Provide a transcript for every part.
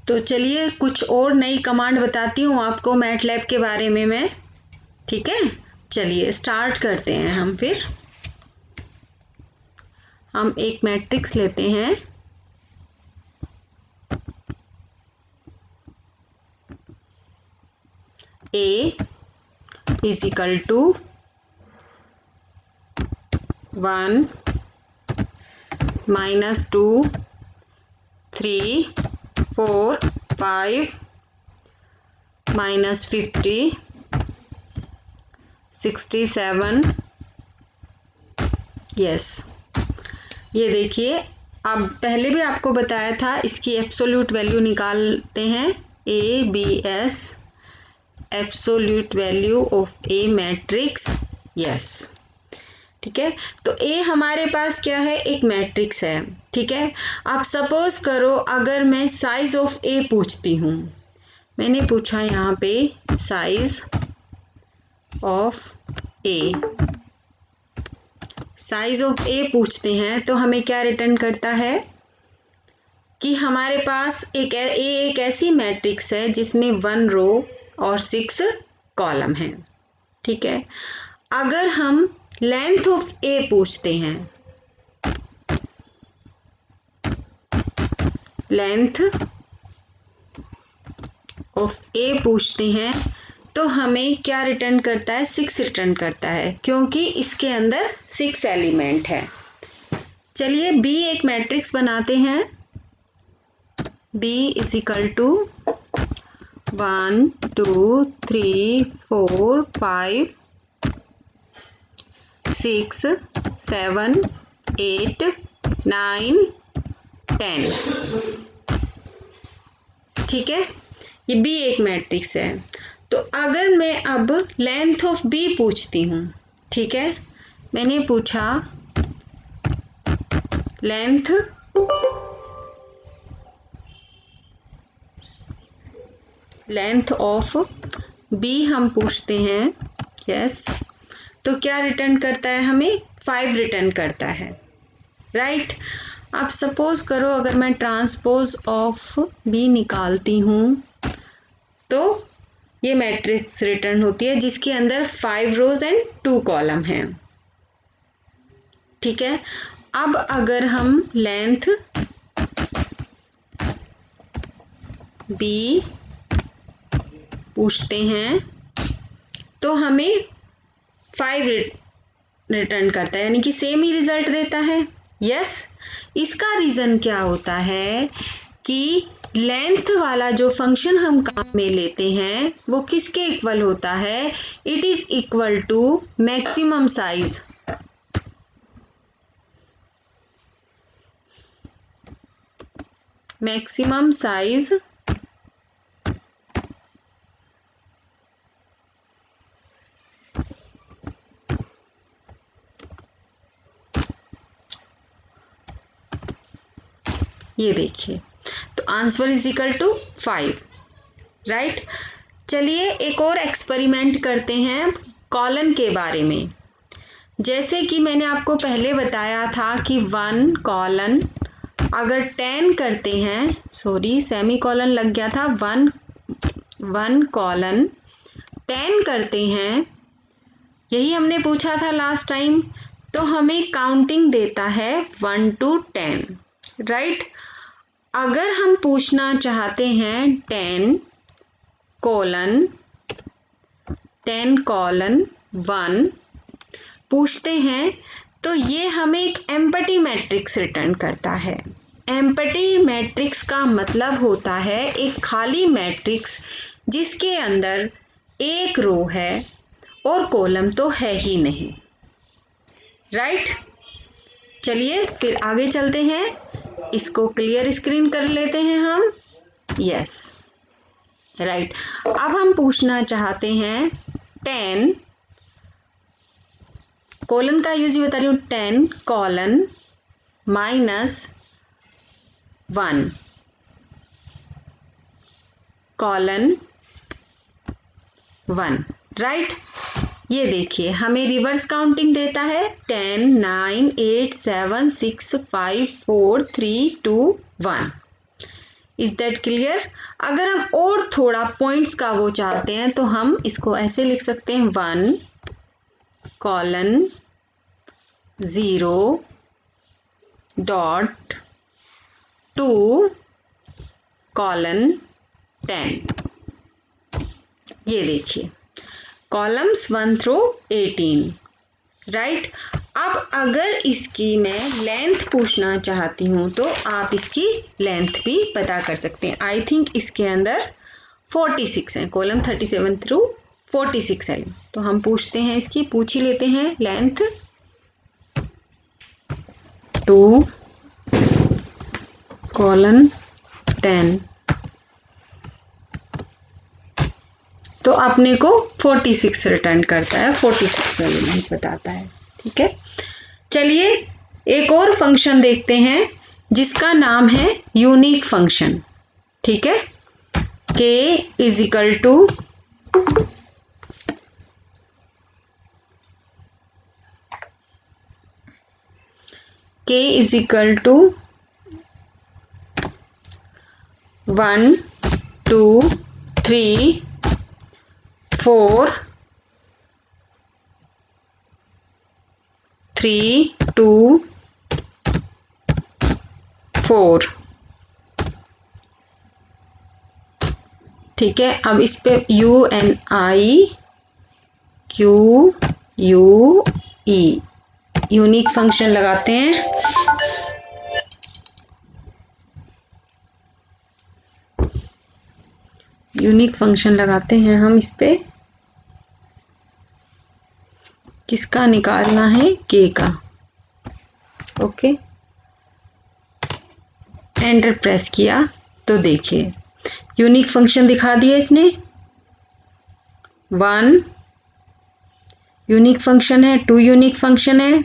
तो चलिए कुछ और नई कमांड बताती हूँ आपको मैटलैब के बारे में मैं, ठीक है। चलिए स्टार्ट करते हैं हम। फिर हम एक मैट्रिक्स लेते हैं, A is equal to 1 -2 3 4 5 -50 67। Yes, ये देखिए, अब पहले भी आपको बताया था इसकी एब्सोल्यूट वैल्यू निकालते हैं, ABS absolute value of A matrix. Yes, ठीक है। तो ए हमारे पास क्या है, एक मैट्रिक्स है, ठीक है। आप सपोज करो अगर मैं साइज ऑफ ए पूछती हूँ, मैंने पूछा यहाँ पे size of A, size of A पूछते हैं तो हमें क्या रिटर्न करता है कि हमारे पास एक ऐसी मैट्रिक्स है जिसमें 1 रो और 6 कॉलम हैं, ठीक है। अगर हम लेंथ ऑफ ए पूछते हैं, लेंथ ऑफ ए पूछते हैं तो हमें क्या रिटर्न करता है, 6 रिटर्न करता है, क्योंकि इसके अंदर 6 एलिमेंट है। चलिए बी एक मैट्रिक्स बनाते हैं, B इज इक्वल टू 1 2 3 4 5 6 7 8 9 10, ठीक है। ये B एक मैट्रिक्स है। तो अगर मैं अब लेंथ ऑफ B पूछती हूँ, ठीक है, मैंने पूछा लेंथ ऑफ B हम पूछते हैं, यस, तो क्या रिटर्न करता है, हमें 5 रिटर्न करता है, राइट। अब सपोज करो अगर मैं ट्रांसपोज ऑफ B निकालती हूँ तो ये मैट्रिक्स रिटर्न होती है जिसके अंदर 5 रोज एंड 2 कॉलम हैं, ठीक है। अब अगर हम लेंथ B पूछते हैं तो हमें 5 रिटर्न करता है, यानी कि सेम ही रिजल्ट देता है। यस, इसका रीजन क्या होता है कि लेंथ वाला जो फंक्शन हम काम में लेते हैं वो किसके इक्वल होता है, it is equal to maximum size, maximum size ये देखिए, तो answer is equal to 5, right. चलिए एक और एक्सपेरिमेंट करते हैं कॉलन के बारे में। जैसे कि मैंने आपको पहले बताया था कि 1 कॉलन अगर 10 करते हैं, सॉरी सेमी कॉलन लग गया था, 1 कॉलन 10 करते हैं, यही हमने पूछा था लास्ट टाइम, तो हमें काउंटिंग देता है 1 to 10, राइट। अगर हम पूछना चाहते हैं 10 कॉलन 1 पूछते हैं तो ये हमें एक एम्प्टी मैट्रिक्स रिटर्न करता है। एम्प्टी मैट्रिक्स का मतलब होता है एक खाली मैट्रिक्स जिसके अंदर एक रो है और कॉलम तो है ही नहीं, राइट। चलिए फिर आगे चलते हैं, इसको क्लियर स्क्रीन कर लेते हैं हम। Yes, right. अब हम पूछना चाहते हैं 10 कॉलन का यूज बता रही हूँ, 10 कॉलन -1 कॉलन 1, राइट। ये देखिए हमें रिवर्स काउंटिंग देता है 10 9 8 7 6 5 4 3 2 1। Is that clear? अगर हम और थोड़ा पॉइंट्स का वो चाहते हैं तो हम इसको ऐसे लिख सकते हैं 1 कॉलन 0 डॉट 2 कॉलन 10। ये देखिए कॉलम्स 1 थ्रू 18, राइट। अब अगर इसकी मैं लेंथ पूछना चाहती हूँ तो आप इसकी लेंथ भी पता कर सकते हैं। आई थिंक इसके अंदर 46 है, कॉलम 37 थ्रू 46 है, तो हम पूछते हैं इसकी, पूछ ही लेते हैं लेंथ 2 कॉलन 10, तो अपने को 46 रिटर्न करता है, 46 एलिमेंट बताता है। ठीक है, चलिए एक और फंक्शन देखते हैं जिसका नाम है यूनिक फंक्शन। ठीक है, k is equal to k is equal to 1 2 3 4 3 2 4। ठीक है, अब इस पे UNIQUE यूनिक फंक्शन लगाते हैं। यूनिक फंक्शन लगाते हैं हम इस पे, किसका निकालना है, k का। ओके, एंटर प्रेस किया तो देखिए यूनिक फंक्शन दिखा दिया इसने। 1 यूनिक फंक्शन है, 2 यूनिक फंक्शन है,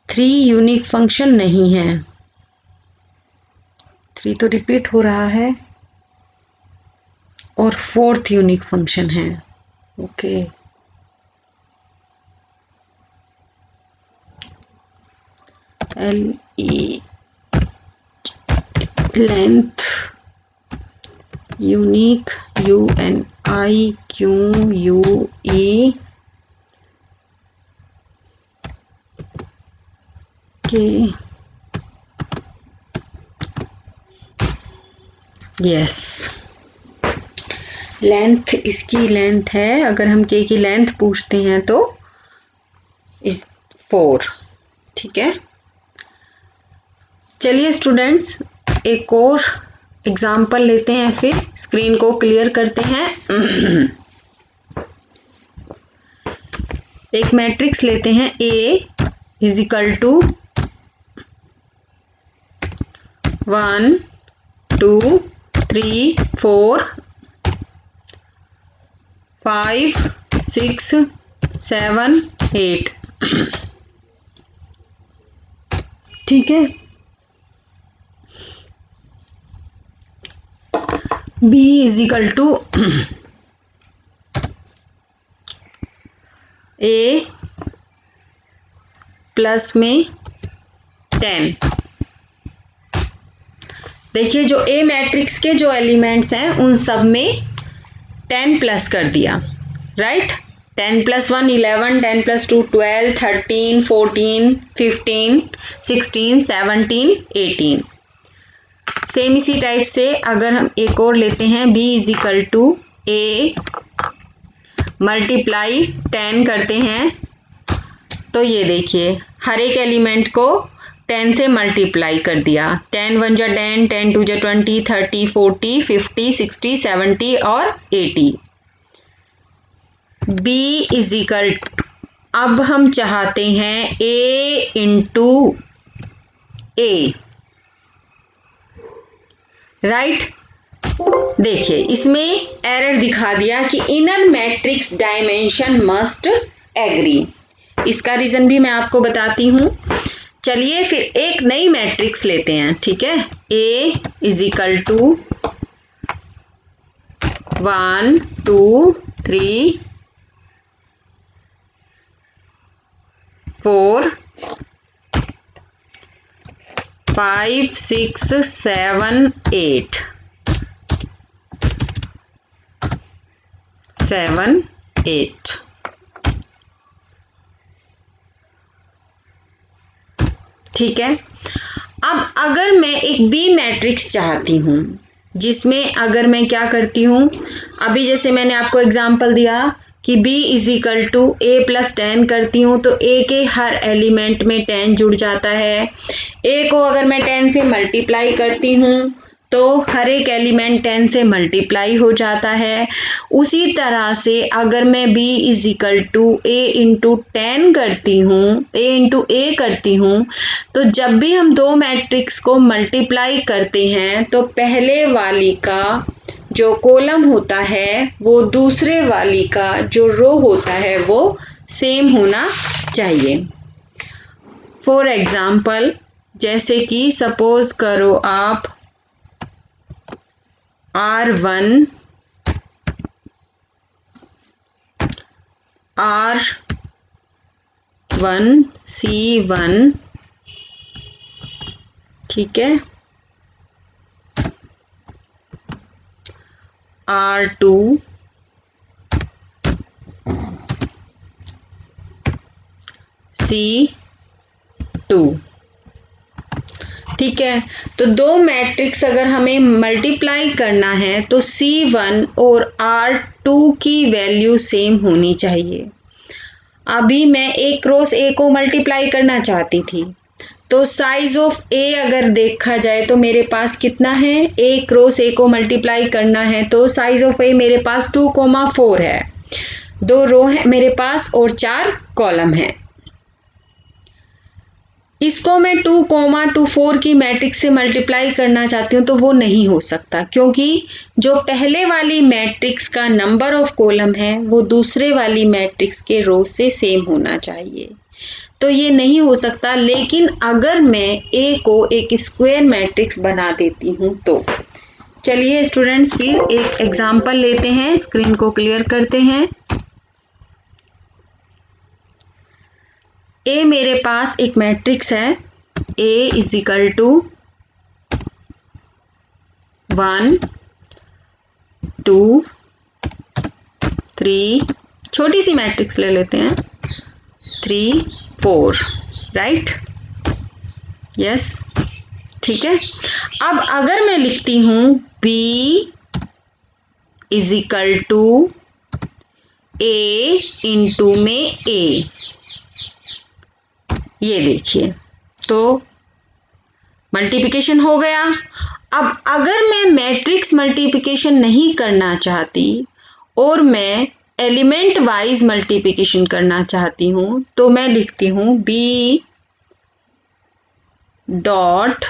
3 यूनिक फंक्शन नहीं है, 3 तो रिपीट हो रहा है, और 4th यूनिक फंक्शन है। ओके, लेंथ यूनिक UNIQUE के यस, लेंथ इसकी लेंथ है, अगर हम k की लेंथ पूछते हैं तो इस 4। ठीक है, चलिए स्टूडेंट्स एक और एग्जाम्पल लेते हैं, फिर स्क्रीन को क्लियर करते हैं। एक मैट्रिक्स लेते हैं, A इज इक्वल टू 1 2 3 4 5 6 7 8। ठीक है, B is equal to A plus में 10। देखिए जो A मैट्रिक्स के जो एलिमेंट्स हैं उन सब में 10 प्लस कर दिया, राइट। 10 plus 1 11, 10 plus 2 12, 13 14 15 16 17 18। सेम इसी टाइप से अगर हम एक और लेते हैं, B is equal to A multiply 10 करते हैं, तो ये देखिए हर एक एलिमेंट को 10 से मल्टीप्लाई कर दिया। 10 1 जा 10, 10 2 जा 20, 30 40 50 60 70 और 80। B इज इक्वल टू, अब हम चाहते हैं A इंटू A, राइट। देखिए इसमें एरर दिखा दिया कि inner matrix dimension must agree. इसका रीजन भी मैं आपको बताती हूं। चलिए फिर एक नई मैट्रिक्स लेते हैं, ठीक है। A इज इक्वल टू 1 2 3 4 5 6 7 8 7 8 ठीक है। अब अगर मैं एक बी मैट्रिक्स चाहती हूँ, जिसमें अगर मैं क्या करती हूँ, अभी जैसे मैंने आपको एग्जांपल दिया कि b is equal to A plus 10 करती हूँ तो a के हर एलिमेंट में 10 जुड़ जाता है। a को अगर मैं 10 से मल्टीप्लाई करती हूँ तो हर एक एलिमेंट 10 से मल्टीप्लाई हो जाता है। उसी तरह से अगर मैं b is equal to A into 10 करती हूँ, a इंटू ए करती हूँ, तो जब भी हम दो मैट्रिक्स को मल्टीप्लाई करते हैं तो पहले वाली का जो कॉलम होता है वो दूसरे वाली का जो रो होता है वो सेम होना चाहिए। फॉर एग्जाम्पल, जैसे कि सपोज करो आप R1 C1 ठीक है, R2 C2 ठीक है। तो दो मैट्रिक्स अगर हमें मल्टीप्लाई करना है तो C1 और R2 की वैल्यू सेम होनी चाहिए। अभी मैं ए क्रॉस ए को मल्टीप्लाई करना चाहती थी, तो साइज ऑफ ए अगर देखा जाए तो मेरे पास कितना है, ए क्रॉस ए को मल्टीप्लाई करना है तो साइज ऑफ ए मेरे पास 2,4 है, 2 रो है मेरे पास और 4 कॉलम है। इसको मैं 2,4 की मैट्रिक्स से मल्टीप्लाई करना चाहती हूँ तो वो नहीं हो सकता, क्योंकि जो पहले वाली मैट्रिक्स का नंबर ऑफ कॉलम है वो दूसरे वाली मैट्रिक्स के रो से सेम होना चाहिए, तो ये नहीं हो सकता। लेकिन अगर मैं ए को एक स्क्वायर मैट्रिक्स बना देती हूँ तो चलिए स्टूडेंट्स फिर एक एग्जाम्पल लेते हैं, स्क्रीन को क्लियर करते हैं। ए मेरे पास एक मैट्रिक्स है, ए इज इक्वल टू 1 2 3, छोटी सी मैट्रिक्स ले लेते हैं, 3 4 राइट, यस ठीक है। अब अगर मैं लिखती हूं b is equal to A into में a, ये देखिए तो मल्टीप्लिकेशन हो गया। अब अगर मैं मैट्रिक्स मल्टीप्लिकेशन नहीं करना चाहती और मैं एलिमेंट वाइज मल्टीप्लिकेशन करना चाहती हूं तो मैं लिखती हूं b dot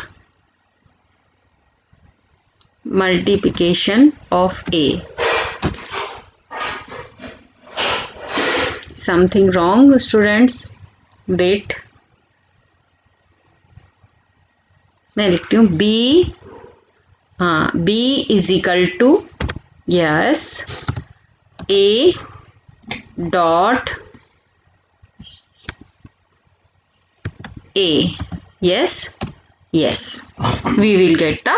multiplication of a। Something wrong students, wait, मैं लिखती हूँ b, हाँ b is equal to yes a dot a, yes yes, we will get the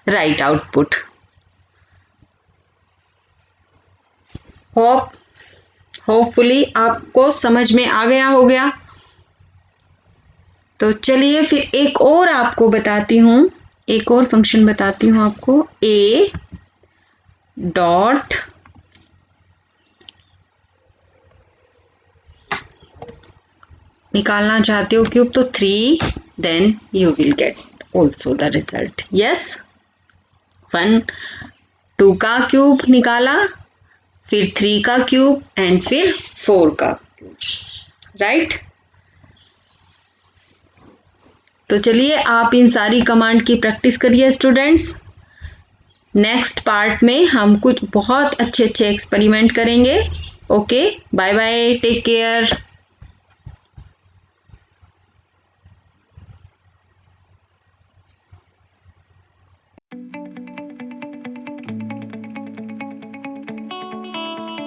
right output. Hopefully आपको समझ में आ गया हो गया। तो चलिए फिर एक और आपको बताती हूँ, एक और फंक्शन बताती हूँ आपको, a डॉट निकालना चाहते हो क्यूब तो 3, then you will get also the result, yes 1 2 का क्यूब निकाला, फिर 3 का क्यूब एंड फिर 4 का क्यूब, राइट। तो चलिए आप इन सारी कमांड की प्रैक्टिस करिए स्टूडेंट्स। नेक्स्ट पार्ट में हम कुछ बहुत अच्छे अच्छे एक्सपेरिमेंट करेंगे। Okay, bye bye, take care.